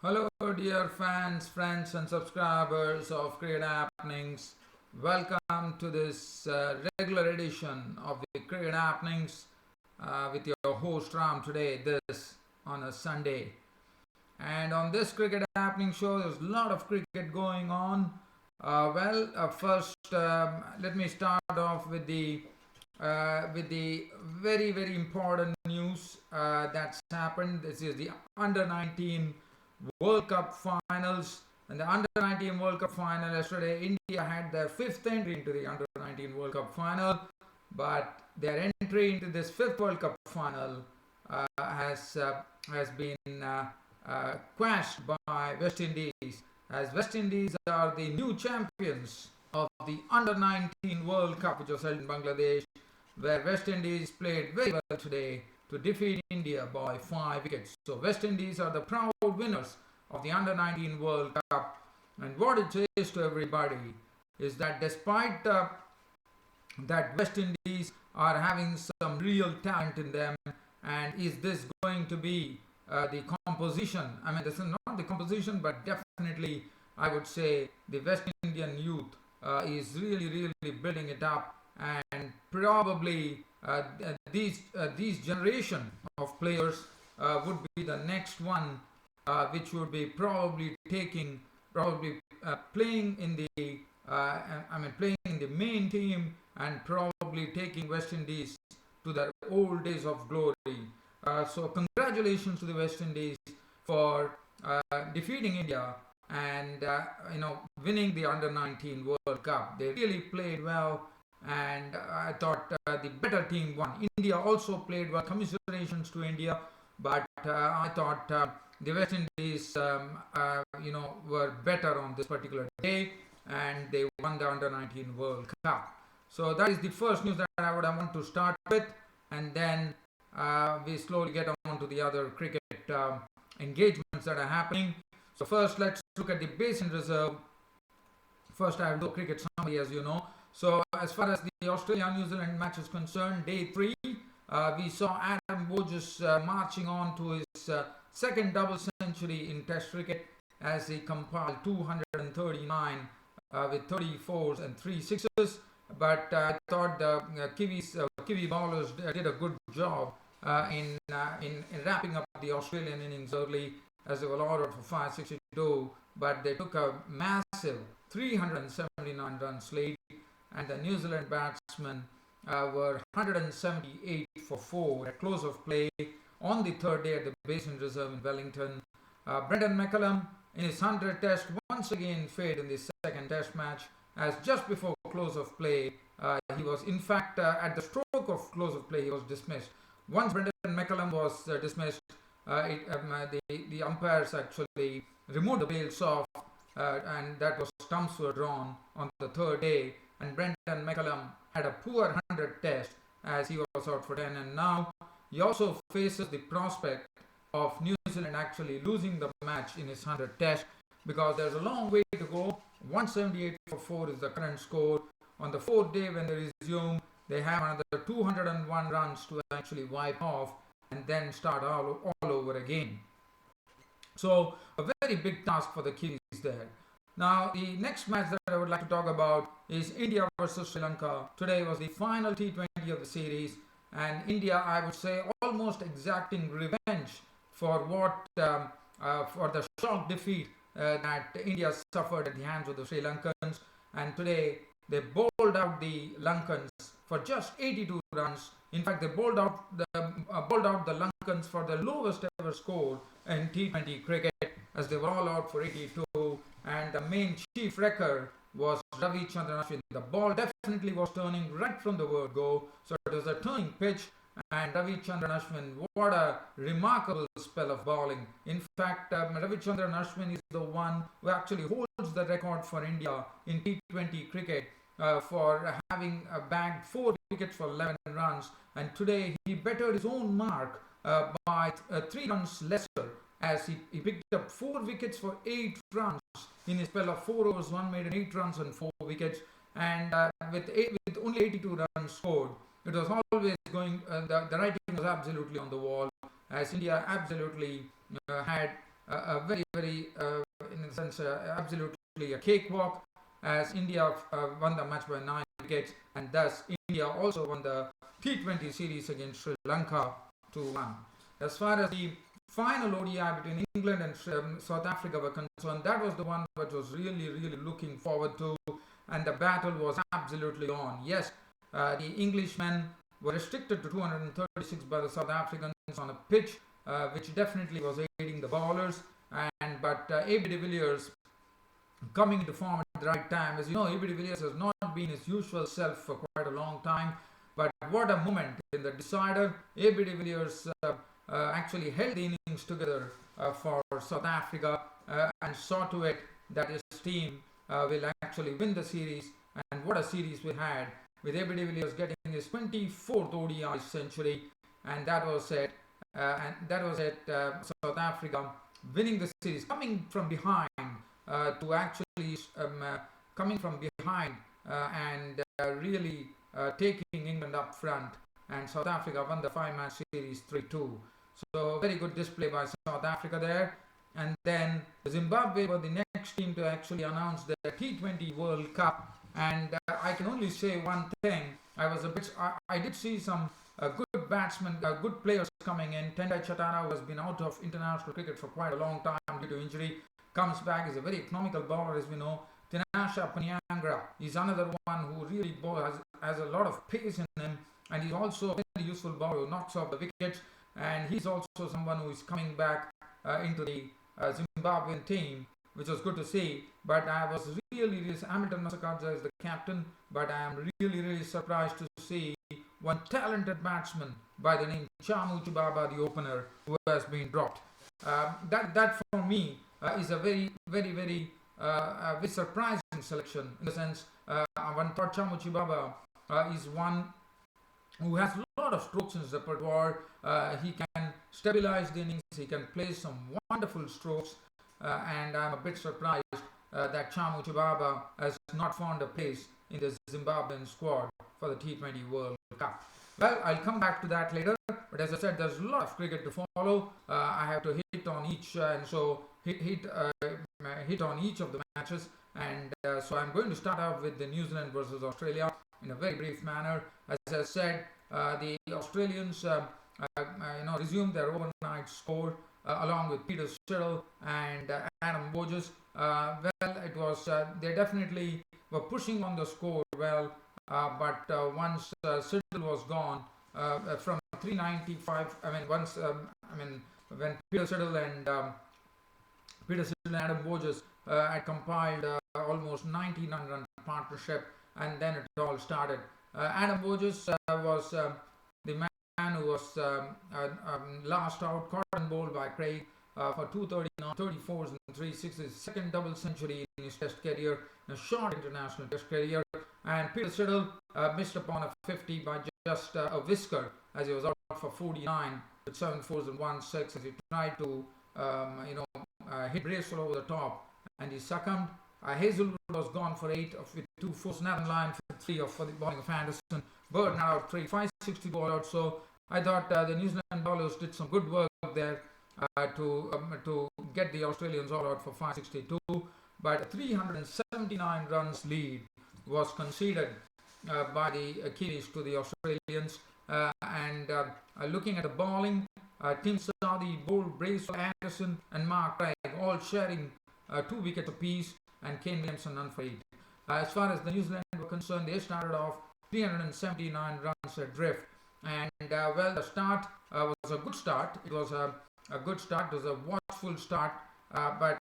Hello, dear fans, friends, and subscribers of Cricket Happenings. Welcome to this regular edition of the Cricket Happenings with your host Ram today, this on a Sunday. And on this Cricket Happening show, there's a lot of cricket going on. First, let me start off with the very important news that's happened. This is the Under 19 World Cup finals. And the Under 19 World Cup final yesterday, India had their fifth entry into the Under 19 World Cup final, but their entry into this fifth World Cup final has been quashed by West Indies, as West Indies are the new champions of the Under 19 World Cup, which was held in Bangladesh, where West Indies played very well today to defeat India by 5 wickets. So West Indies are the proud winners of the Under 19 World Cup. And what it says to everybody is that despite that West Indies are having some real talent in them, and is this going to be the composition? I mean, this is not the composition, but definitely I would say the West Indian youth is really building it up, and probably these generation of players would be the next one which would be probably playing in the playing in the main team, and probably taking West Indies to their old days of glory. So congratulations to the West Indies for defeating India and winning the Under 19 World Cup. They really played well, and I thought the better team won. India also played well. Commiserations to India, but I thought the West Indies, were better on this particular day, and they won the Under 19 World Cup. So that is the first news that I would want to start with, and then we slowly get on to the other cricket engagements that are happening. So first, let's look at the Basin Reserve. First, I will do a cricket summary, as you know. So as far as the Australia-New Zealand match is concerned, day 3, we saw Adam Burgess marching on to his second double century in Test cricket, as he compiled 239 with 34s and 3 sixes. But I thought the Kiwi bowlers did a good job in wrapping up the Australian innings early, as they were ordered for 562, but they took a massive 379 runs lead, and the New Zealand batsmen were 178 for 4 at close of play on the third day at the Basin Reserve in Wellington. Brendan McCullum in his 100th test once again failed in the second test match, as just before close of play he was, in fact, at the stroke of close of play, he was dismissed. Once Brendan McCullum was dismissed, the umpires actually removed the bails off, and that was stumps were drawn on the third day, and Brendan McCullum had a poor 100th test, as he was out for 10, and now he also faces the prospect of New Zealand actually losing the match in his 100th test, because there's a long way to go. 178 for 4 is the current score. On the fourth day, when they resume, they have another 201 runs to actually wipe off and then start all over again. So a very big task for the Kiwis there. Now, the next match that I would like to talk about is India versus Sri Lanka. Today was the final T20 of the series, and India, I would say, almost exacting revenge for for the shock defeat that India suffered at the hands of the Sri Lankans. And today they bowled out the Lankans for just 82 runs. In fact, they bowled out the Lankans for the lowest ever score in T20 cricket, as they were all out for 82. And the main chief wrecker was Ravichandran Ashwin. The ball definitely was turning right from the word go. So it was a turning pitch, and Ravichandran Ashwin, what a remarkable spell of bowling. In fact, Ravichandran Ashwin is the one who actually holds the record for India in T20 cricket for having bagged 4 wickets for 11 runs, and today he bettered his own mark by 3 runs lesser, as he picked up 4 wickets for 8 runs in a spell of 4 overs, 1 maiden, 8 runs and 4 wickets, and with only 82 runs scored. It was always going, the writing was absolutely on the wall, as India absolutely had a very, very, in a sense, absolutely a cakewalk, as India won the match by 9 wickets, and thus India also won the T20 series against Sri Lanka 2-1. As far as the final ODI between England and South Africa were concerned, that was the one that was really, really looking forward to, and the battle was absolutely on. Yes, the Englishmen were restricted to 236 by the South Africans on a pitch which definitely was aiding the bowlers, but AB de Villiers coming into form at the right time. As you know, AB de Villiers has not been his usual self for quite a long time, but what a moment in the decider. AB de Villiers actually held the innings together for South Africa and saw to it that his team will actually win the series. And what a series we had, with AB de Villiers getting his 24th ODI century, and that was it. South Africa winning the series, coming from behind to actually coming from behind and really taking England up front, and South Africa won the 5-match series 3-2. So very good display by South Africa there. And then Zimbabwe were the next team to actually announce the T20 World Cup, and I can only say one thing. I did see some good batsmen, good players coming in. Tendai Chatara, who has been out of international cricket for quite a long time due to injury, comes back. Is a very economical bowler, as we know. Tinasha Paniangra is another one who really has a lot of pace in him, and he's also a very useful bowler who knocks off the wickets. And he's also someone who is coming back into the Zimbabwean team, which was good to see. But I was really Hamilton Masakadza is the captain, but I am really surprised to see one talented batsman by the name Chamu Chibaba, the opener, who has been dropped. That for me is a very surprising selection, in the sense one thought Chamu Chibaba is one who has a lot of strokes in his repertoire. He can stabilize the innings, he can play some wonderful strokes, and I'm a bit surprised that Chamu Chibaba has not found a place in the Zimbabwean squad for the T20 World Cup. Well, I'll come back to that later, but as I said, there's a lot of cricket to follow. I have to hit on each, and so hit on each of the matches, and so I'm going to start off with the New Zealand versus Australia in a very brief manner. As I said, the Australians resumed their overnight score along with Peter Siddle and Adam Borges. It was they definitely were pushing on the score well, but once Siddle was gone from 395, when Peter Siddle and Adam Borges had compiled almost 99-run partnership, and then it all started. Adam Borges was the man who was last out, caught and bowled by Craig for 239, 34s and 360s, second double century in his test career, a short international test career. And Peter Siddle missed upon a 50 by just a whisker, as he was out for 49 with 7 fours and 1 6, as he tried to hit Bracewell over the top, and he succumbed. Hazelwood was gone for 8 with 2 fours, Nathan Lyon for 3 for the bowling of Anderson, Bird now out 3, 560 ball out. So I thought the New Zealand bowlers did some good work there to get the Australians all out for 562, but 379 runs lead was conceded by the Kiwis to the Australians. Looking at the bowling, Tim Southee bowled Bracewell, Anderson and Mark Craig, all sharing 2 wickets apiece, and Kane Williamson none for 8. As far as the New Zealand were concerned, they started off 379 runs adrift, and the start was a good start. It was a good start. It was a watchful start, but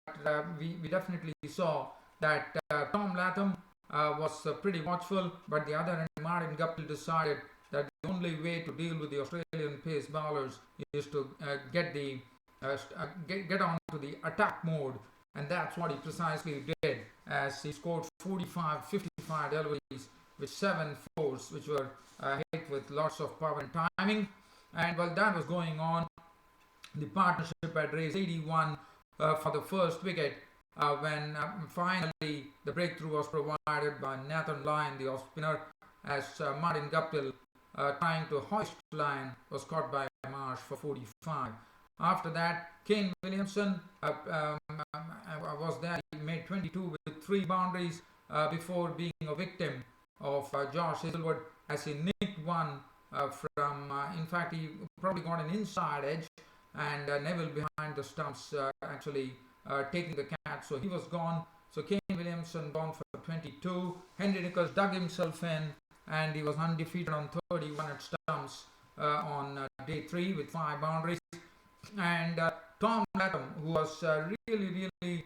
we definitely saw that Tom Latham was pretty watchful, but the other end, Martin Guptill decided that the only way to deal with the Australian pace bowlers is to get on to the attack mode, and that's what he precisely did, as he scored 45, 55 deliveries with 7 fours, which were hit with lots of power and timing. And while that was going on, the partnership had raised 81 for the first wicket, when finally the breakthrough was provided by Nathan Lyon, the off spinner, as Martin Guptill trying to hoist Lyon was caught by Marsh for 45. After that, Kane Williamson was there. He made 22 with 3 boundaries before being a victim of Josh Hazelwood as he nicked one from. In fact, he probably got an inside edge, and Neville behind the stumps actually taking the catch. So he was gone. So Kane Williamson gone for 22. Henry Nicholls dug himself in, and he was undefeated on 31 at stumps on day 3 with 5 boundaries. And Tom Latham, who was really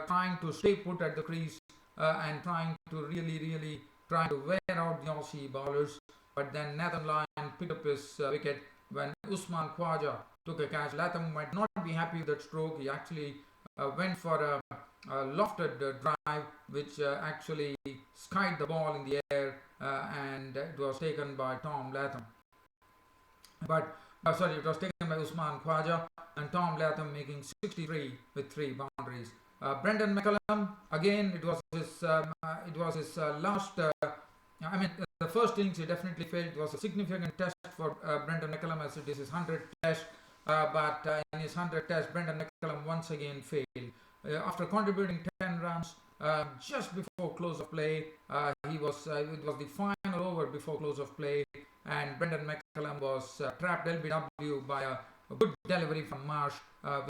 trying to stay put at the crease and trying to really trying to wear out the Aussie bowlers, but then Nathan Lyon picked up his wicket when Usman Khwaja took a catch. Latham might not be happy with that stroke. He actually went for a lofted drive which actually skied the ball in the air and it was taken by Tom Latham. But it was taken by Usman Khwaja, and Tom Latham making 63 with 3 boundaries. Brendan McCullum, again, it was his last. The first innings he definitely failed. It was a significant test for Brendan McCullum as it is his 100th test. But in his 100th test, Brendan McCullum once again failed. After contributing 10 runs just before close of play, it was the final over before close of play, and Brendan McCullum was trapped LBW by a good delivery from Marsh,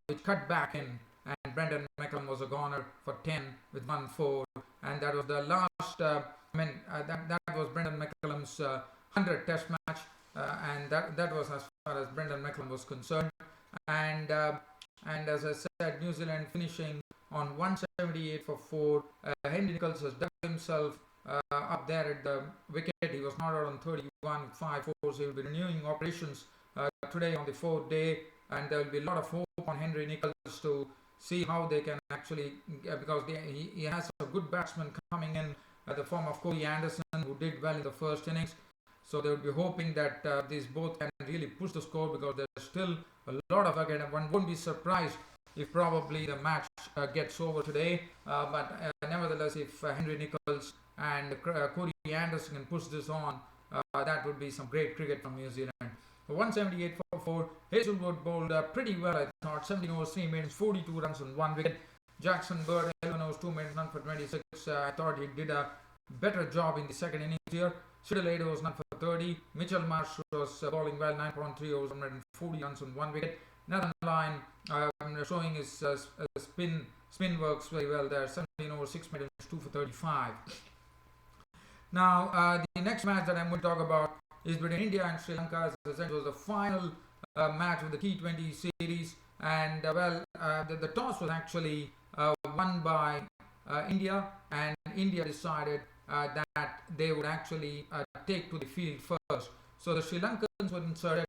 which cut back in, and Brendan McCullum was a goner for 10 with 1-4, and that was the last. That was Brendan McCullum's 100th Test match, and that was as far as Brendan McCullum was concerned. And as I said, New Zealand finishing on 178 for 4. Henry Nicholls has dug himself up there at the wicket. He was not out on 31 with 5-4, so he will be renewing operations today on the 4th day, and there will be a lot of hope on Henry Nicholls to see how they can actually, because he has a good batsman coming in the form of Corey Anderson, who did well in the first innings. So they will be hoping that these both can really push the score, because there's still a lot of again. One won't be surprised if probably the match gets over today. But nevertheless, if Henry Nicholls and Corey Anderson can push this on, that would be some great cricket from New Zealand. 178 for 4. Hazelwood bowled pretty well, I thought. 17 overs, 3 minutes, 42 runs on 1 wicket. Jackson Bird, 11 overs, 2 minutes, none for 26. I thought he did a better job in the second innings here. Siddle 8 overs, none for 30. Mitchell Marsh was bowling well, 9.3 overs, 140 runs on 1 wicket. Nathan Lyon showing his spin works very well there. 17 overs, 6 minutes, 2 for 35. Now, the next match that I'm going to talk about is between India and Sri Lanka. As I said, it was the final match of the T20 series, and the toss was actually won by India, and India decided that they would actually take to the field first. So the Sri Lankans were inserted,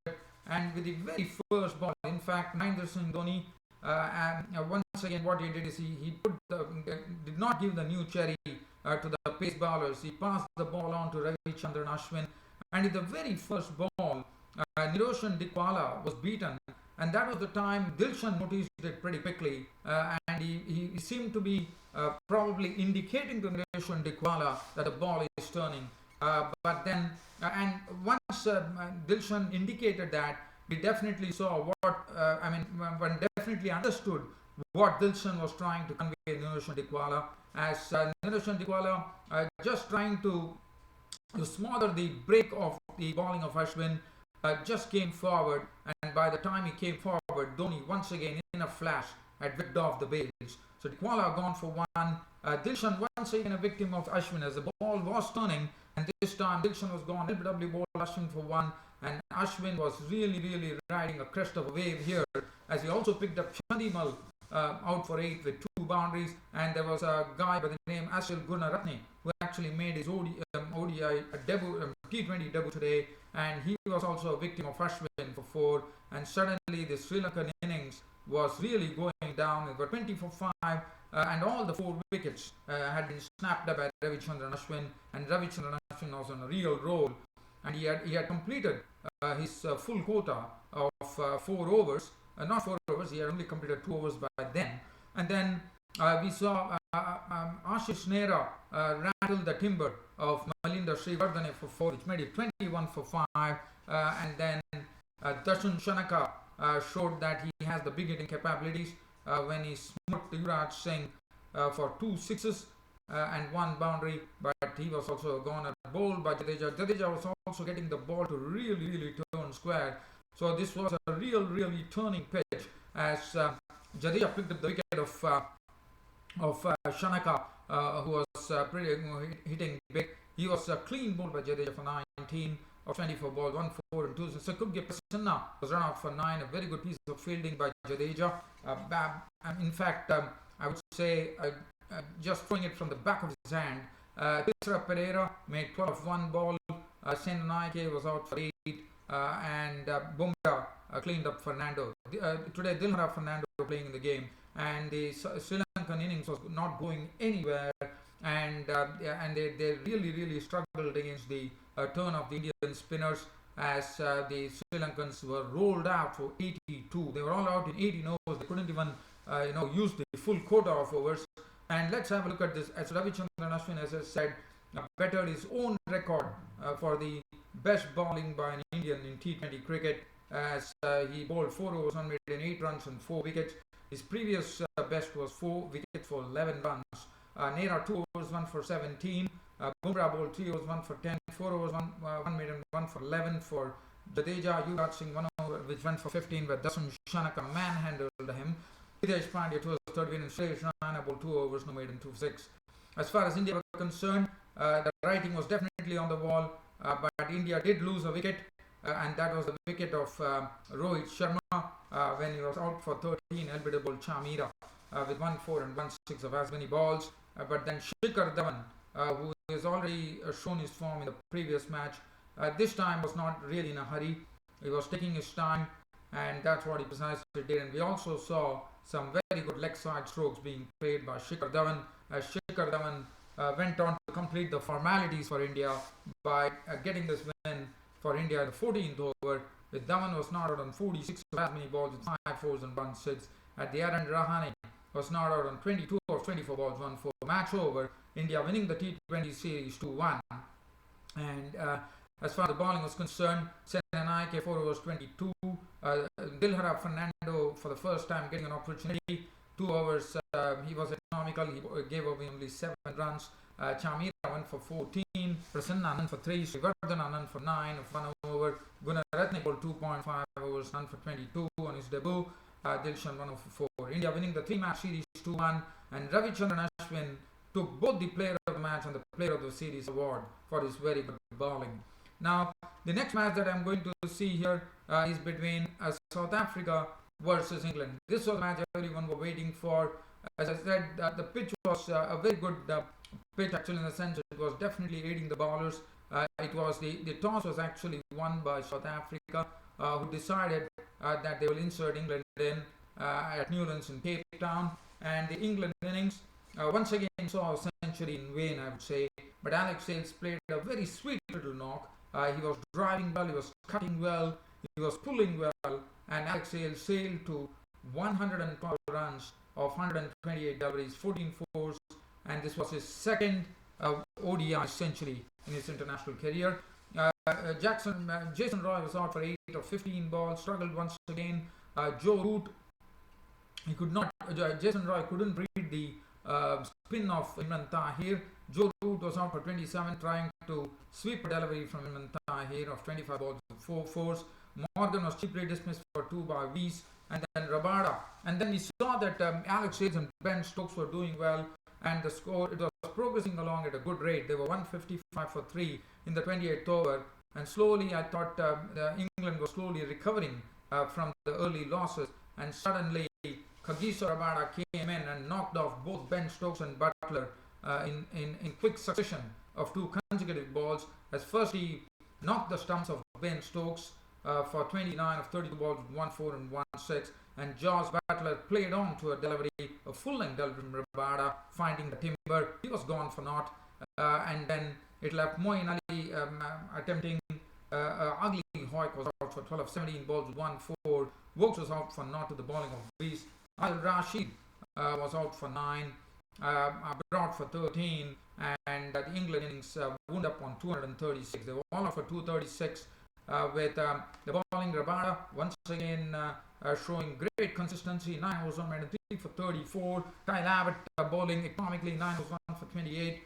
and with the very first ball, in fact, Mahendra Singh Dhoni, once again, what he did is he did not give the new cherry to the pace bowlers. He passed the ball on to Ravichandran Ashwin, and in the very first ball, Niroshan Dickwala was beaten, and that was the time Dilshan noticed it pretty quickly, and he seemed to be probably indicating to Niroshan Dickwala that the ball is turning. But then, and once Dilshan indicated that, we definitely saw one definitely understood what Dilshan was trying to convey to Niroshan Dickwala, as Niroshan Dickwala just trying to smother the break of the bowling of Ashwin, just came forward, and by the time he came forward, Dhoni once again in a flash had whipped off the bails. So Dickwala gone for 1. Dilshan once again a victim of Ashwin as the ball was turning, and this time Dilshan was gone. LBW bowled Ashwin for 1, and Ashwin was really riding a crest of a wave here, as he also picked up Chandimal out for 8 with 2 boundaries, and there was a guy by the name Asil Gunaratne who actually made his ODI debut, T20 debut today, and he was also a victim of Ashwin for 4, and suddenly the Sri Lankan innings was really going down. It was 20 for 5, and all the 4 wickets had been snapped up by Ravichandran Ashwin, and Ravichandran Ashwin was on a real roll, and he had completed his full quota of 4 overs. Not 4 overs, he had only completed 2 overs by then. And then we saw Ashish Nehra rattle the timber of Malinda Srivardhane for 4, which made it 21 for 5. And then Darshan Shanaka showed that he has the big hitting capabilities when he smote Yuvraj Singh for 2 sixes and 1 boundary, but he was also gone at bowled by Jadeja. Jadeja was also getting the ball to really turn square. So this was a really turning pitch as Jadeja picked up the wicket of Shanaka, who was hitting big. He was clean bowled by Jadeja for 19 of 24 balls, 1 4 and 2. So Kurgya Prasanna was run out for 9. A very good piece of fielding by Jadeja. In fact, I would say just throwing it from the back of his hand. Tisra Pereira made 12 of 1 ball. Sennaike was out for 8. And Bumrah cleaned up Fernando. Today, Dilhara Fernando playing in the game, and the Sri Lankan innings was not going anywhere, and they really struggled against the turn of the Indian spinners as the Sri Lankans were rolled out for 82. They were all out in 18 overs. They couldn't even use the full quota of overs. And let's have a look at this. As Ravichandran Ashwin, as I said, bettered his own record for the best bowling by an Indian in T20 cricket, as he bowled 4 overs, 108 runs and 4 wickets. His previous best was 4 wickets for 11 runs. Nehra 2 overs, 1 for 17. Bumrah bowled 3 overs, 1 for 10. 4 overs, 1 made and 1 for 11 for Jadeja. Yuvraj Singh 1 over, which went for 15, but Dasun Shanaka manhandled him. Hitesh Pandya 2 overs, 3rd win, and Suresh Raina bowled 2 overs, no made and 2 for 6. As far as India was concerned, the writing was definitely on the wall, but India did lose a wicket, and that was the wicket of Rohit Sharma when he was out for 13, elbowed Chamira with 1 4 and 1 6 of as many balls. But then Shikhar Dhawan, who has already shown his form in the previous match, this time was not really in a hurry. He was taking his time, and that's what he precisely did. And we also saw some very good leg side strokes being played by Shikhar Dhawan. Shikhar Dhawan went on to complete the formalities for India by getting this win for India in the 14th over. With Dhawan was not out on 46 of as many balls with 5 fours and 1 6. At the end, Rahane was not out on 22 of 24 balls, 1 4. Match over. India winning the T20 series 2-1. And as far as the bowling was concerned, Sennaike 4 overs 22. Dilhara Fernando for the first time getting an opportunity. 2 overs, he was economical. He gave away only 7 runs. Chamira went for 14. Prasanna Anand for 3. Srivardhan Anand for 9 of 1 over. Gunaratne bowled 2.5 overs, none for 22 on his debut. Dilshan 1 for 4. India winning the 3-match series 2-1. And Ravichandran Ashwin took both the player of the match and the player of the series award for his very good bowling. Now, the next match that I'm going to see here is between South Africa versus England. This was a match everyone was waiting for. As I said, the pitch was a very good pitch, actually, in the sense it was definitely aiding the bowlers. It was the toss was actually won by South Africa, who decided that they will insert England in at Newlands in Cape Town. And the England innings once again saw a century in vain, I would say. But Alex Hales played a very sweet little knock. He was driving well, he was cutting well, he was pulling well, and Alex Hales sailed to 112 runs of 128 deliveries, 14 fours, and this was his second ODI century in his international career. Jason Roy was out for 8 of 15 balls, struggled once again. Joe Root, Jason Roy couldn't read the spin of Imran Tahir. Joe Root was out for 27, trying to sweep a delivery from Imran Tahir of 25 balls with 4 fours. Morgan was cheaply dismissed for 2 by Weiss, and then Rabada. And then we saw that Alex Hales and Ben Stokes were doing well, and the score, it was progressing along at a good rate. They were 155 for 3 in the 28th over, and slowly I thought England was slowly recovering from the early losses, and suddenly Kagiso Rabada came in and knocked off both Ben Stokes and Butler in quick succession of 2 consecutive balls. As first he knocked the stumps of Ben Stokes for 29 of 32 balls with 1 4 and 1 6, and Josh Butler played on to a delivery, a full-length delivery from Rabada, finding the timber. He was gone for naught, and then it left Moeen Ali attempting. Ugly Hoyk was out for 12 of 17 balls with 1 4. Wokes was out for naught to the bowling of Weiss. Al Rashid was out for 9. Broad for 13, and the England innings wound up on 236. They were all out for 236. with the bowling. Rabada once again showing great consistency. 9 overs, 103 for 34. Kyle Abbott bowling economically. 9 overs, 1 for 28.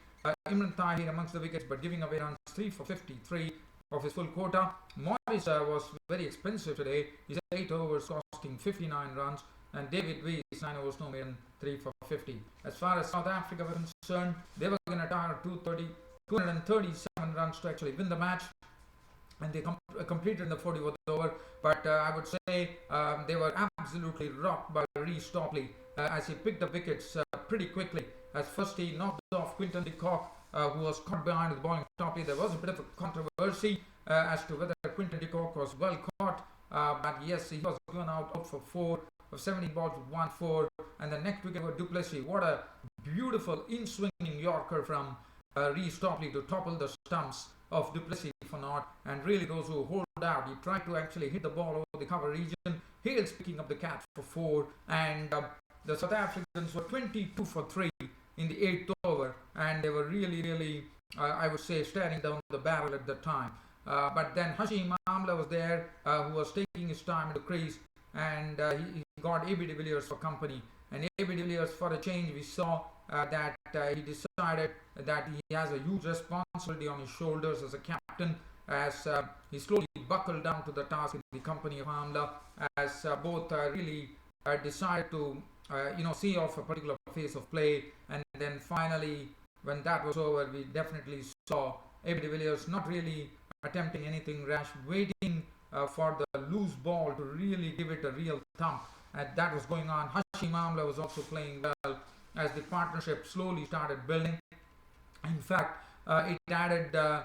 Imran Tahir amongst the wickets, but giving away runs. 3 for 53 of his full quota. Morris was very expensive today. He's 8 overs, costing 59 runs. And David Weiss, 9 overs, no more than 3 for 50. As far as South Africa were concerned, they were going to target 237 runs to actually win the match. And they completed the 40th over. But I would say they were absolutely rocked by Reece Topley as he picked up wickets pretty quickly. As first he knocked off Quinton de Kock, who was caught behind the bowling Topley. There was a bit of a controversy as to whether Quinton de Kock was well caught. But yes, he was given out for 4 of 17 balls with 1-4. And the next wicket was du Plessis. What a beautiful in-swinging Yorker from Reece Topley to topple the stumps of du Plessis for naught. And really those who hold out, he tried to actually hit the ball over the cover region. Hales picking up the catch for 4. And the South Africans were 22 for 3 in the 8th over. And they were really, I would say, staring down the barrel at the time. But then Hashim Amla was there, who was taking his time in the crease. And he got A.B. de Villiers for company. And A.B. de Villiers, for a change, we saw that he decided that he has a huge responsibility on his shoulders as a captain, as he slowly buckled down to the task in the company of Amla, as both really decided to see off a particular phase of play. And then finally, when that was over, we definitely saw A.B. de Villiers not really attempting anything rash, waiting for the loose ball to really give it a real thump. And that was going on. Hashim Amla was also playing well as the partnership slowly started building. In fact, it added a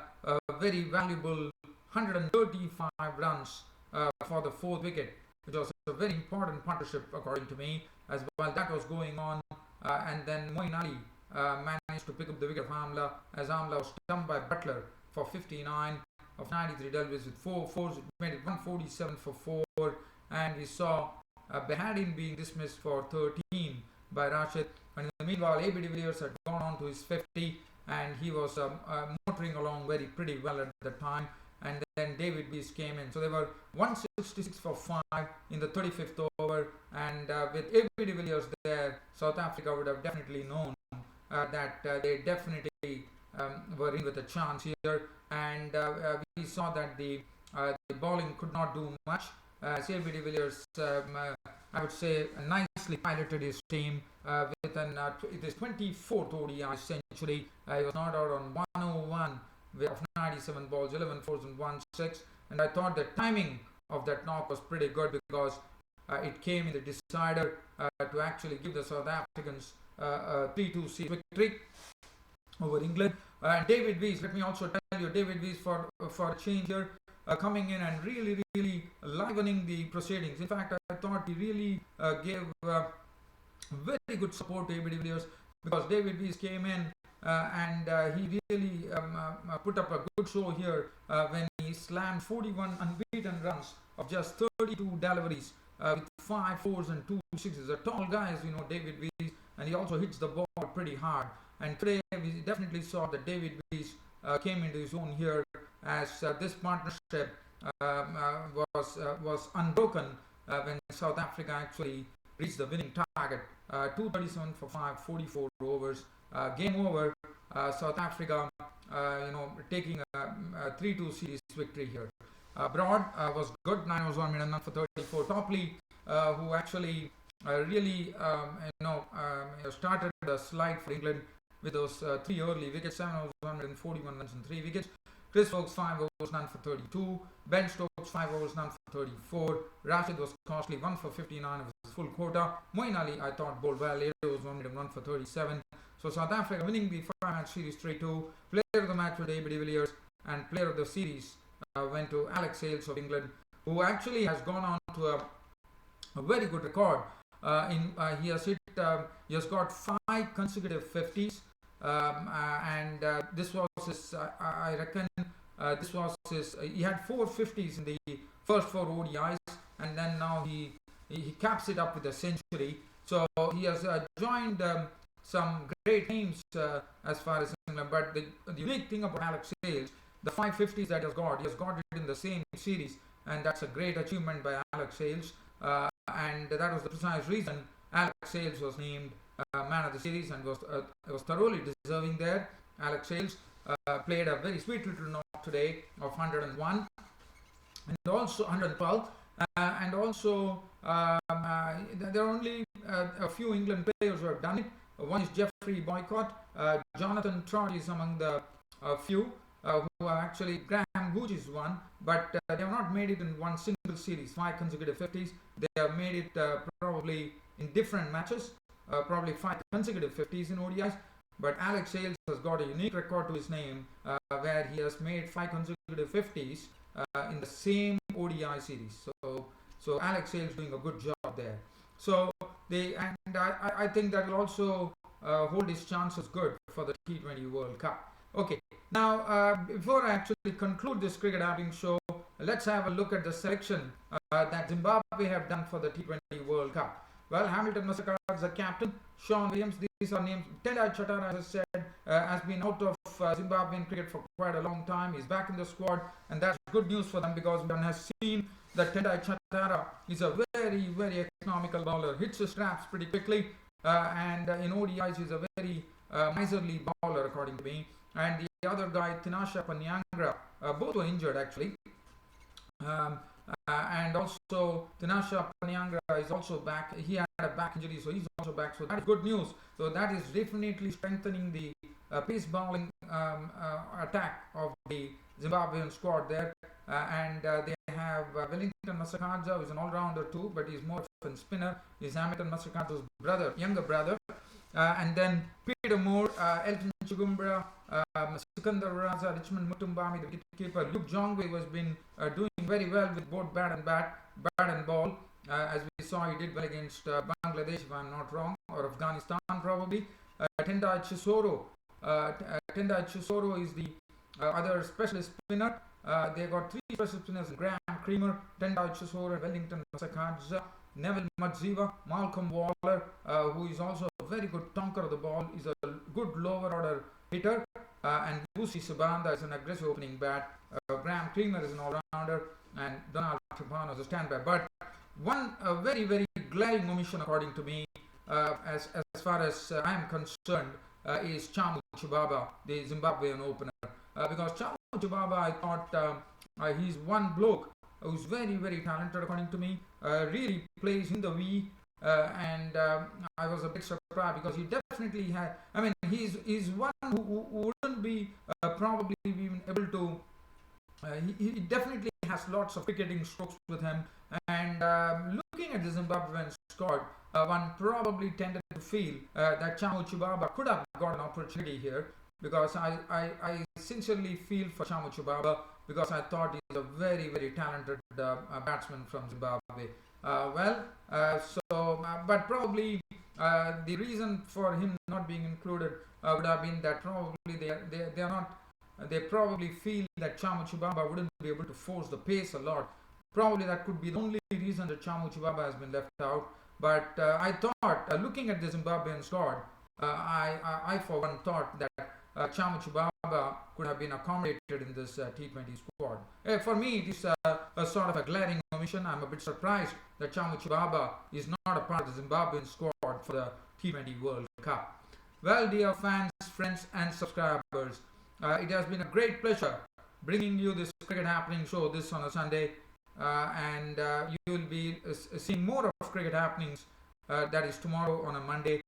very valuable 135 runs for the 4th wicket, which was a very important partnership according to me. As while that was going on, and then Moeen Ali managed to pick up the wicket of Amla, as Amla was stumped by Butler for 59 of 93 dealt with 4 fours. It made it 147 for 4. And we saw Behadin being dismissed for 13 by Rashid. And in the meanwhile, A.B. de Villiers had gone on to his 50 and he was motoring along pretty well at the time. And then David Weiss came in. So they were 166 for 5 in the 35th over. And with A.B. de Villiers there, South Africa would have definitely known that they definitely were in with a chance here. And we saw that the bowling could not do much. A.B. de Villiers, I would say, nicely piloted his team with his 24th ODI century. He was not out on 101 of 97 balls, 11 fours and 1 6. And I thought the timing of that knock was pretty good because it came in the decider to actually give the South Africans a 3-2 series victory over England. And David Weiss, let me also tell you, David Weiss for a change here, coming in and really livening the proceedings. In fact, I thought he really gave very good support to A.B. de Villiers because David Weiss came in and he really put up a good show here when he slammed 41 unbeaten runs of just 32 deliveries with 5 fours and 2 sixes. A tall guy, as you know, David Weiss, and he also hits the ball pretty hard. And today we definitely saw that David Weiss came into his own here as this partnership was unbroken when South Africa actually reached the winning target. 237 for 5, 44 overs. Game over. South Africa, taking a 3-2 series victory here. Broad was good. 9 overs, 1 minute, none for 34. Topley, who actually really started the slide for England with those 3 early wickets. 7 overs, 141 runs and 3 wickets. Chris Woakes 5 overs, none for 32. Ben Stokes 5 overs, none for 34. Rashid was costly, 1 for 59 of his full quota. Moeen Ali, I thought, bowled well. 8 overs, 1 minute, 1 for 37. So South Africa winning the 5-match series 3-2. Player of the match was A.B. de Villiers, and player of the series went to Alex Hales of England, who actually has gone on to a very good record. He has got 5 consecutive 50s. And this was his, I reckon, this was his, he had 4 50s in the first 4 ODIs, and then now he caps it up with a century. So he has joined some great names as far as England. But the unique thing about Alex Hales the 550s that he has got it in the same series, and that's a great achievement by Alex Sales. And that was the precise reason Alex Sales was named man of the series and was thoroughly deserving there. Alex Sales played a very sweet little knock today of 101 and also 112. And also, there are only a few England players who have done it. One is Jeffrey Boycott. Jonathan Trott is among the few who have actually. Graham Gooch is one, but they have not made it in one single series, 5 consecutive 50s. They have made it probably in different matches, probably 5 consecutive 50s in ODIs. But Alex Sales has got a unique record to his name, where he has made 5 consecutive 50s in the same ODI series. So Alex Sales doing a good job there. So I think that will also hold his chances good for the T20 World Cup. Okay, now before I actually conclude this cricket happening show, let's have a look at the selection that Zimbabwe have done for the T20 World Cup. Well, Hamilton Masakar is the captain. Sean Williams, these are names. Tendai Chatara, as I said, has been out of Zimbabwean cricket for quite a long time. He's back in the squad, and that's good news for them because one has seen that Tendai Chatara is a very, very economical bowler. Hits the straps pretty quickly, and in ODIs he's a very miserly bowler, according to me. And the other guy, Tinasha Paniangra, both were injured actually. And also Tinasha Paniangra is also back. He had a back injury, so he's also back. So that is good news. So that is definitely strengthening the pace bowling attack of the Zimbabwean squad there. And they have Wellington Masakadza, who is an all-rounder too, but he's more of a spinner. He's Hamilton Masakadza's brother, younger brother. And then Peter Moore, Elton Chigumbura, Sikandar Raza, Richmond Mutumbami, the wicketkeeper. Luke Jongwe has been doing very well with both bat and ball. As we saw, he did well against Bangladesh, if I'm not wrong, or Afghanistan probably. Tendai Chisoro is the other specialist spinner. They got 3 specialist spinners: Graham Creamer, Tendai Chisoro, Wellington Masakadza, Neville Madziva, Malcolm Waller, who is also a very good tonker of the ball, is a good lower order hitter, and Busi Subanda is an aggressive opening bat. Graham Creamer is an all-rounder, and Donald Tripano is a standby. But one very, very glaring omission, according to me, as far as I am concerned, is Chamu Chibaba, the Zimbabwean opener. Because Chamu Chibaba, I thought he's one bloke who's very, very talented, according to me. Really plays in the V, and I was a bit surprised because he definitely had. I mean, he's one who wouldn't be probably even able to. He definitely has lots of cricketing strokes with him. And looking at the Zimbabwean squad, one probably tended to feel that Chamu Chibaba could have got an opportunity here, because I sincerely feel for Chamu Chibaba, because I thought he's a very, very talented batsman from Zimbabwe. But probably the reason for him not being included would have been that probably they are not. They probably feel that Chamu Chibaba wouldn't be able to force the pace a lot. Probably that could be the only reason that Chamu Chibaba has been left out. But I thought, looking at the Zimbabwean squad, I for one thought that Chamu Chibaba could have been accommodated in this T20 squad. For me, it is a sort of a glaring omission. I'm a bit surprised that Chamu Chibaba is not a part of the Zimbabwean squad for the T20 World Cup. Well, dear fans, friends and subscribers, it has been a great pleasure bringing you this cricket happening show this on a Sunday, and you will be seeing more of cricket happenings, that is tomorrow on a Monday.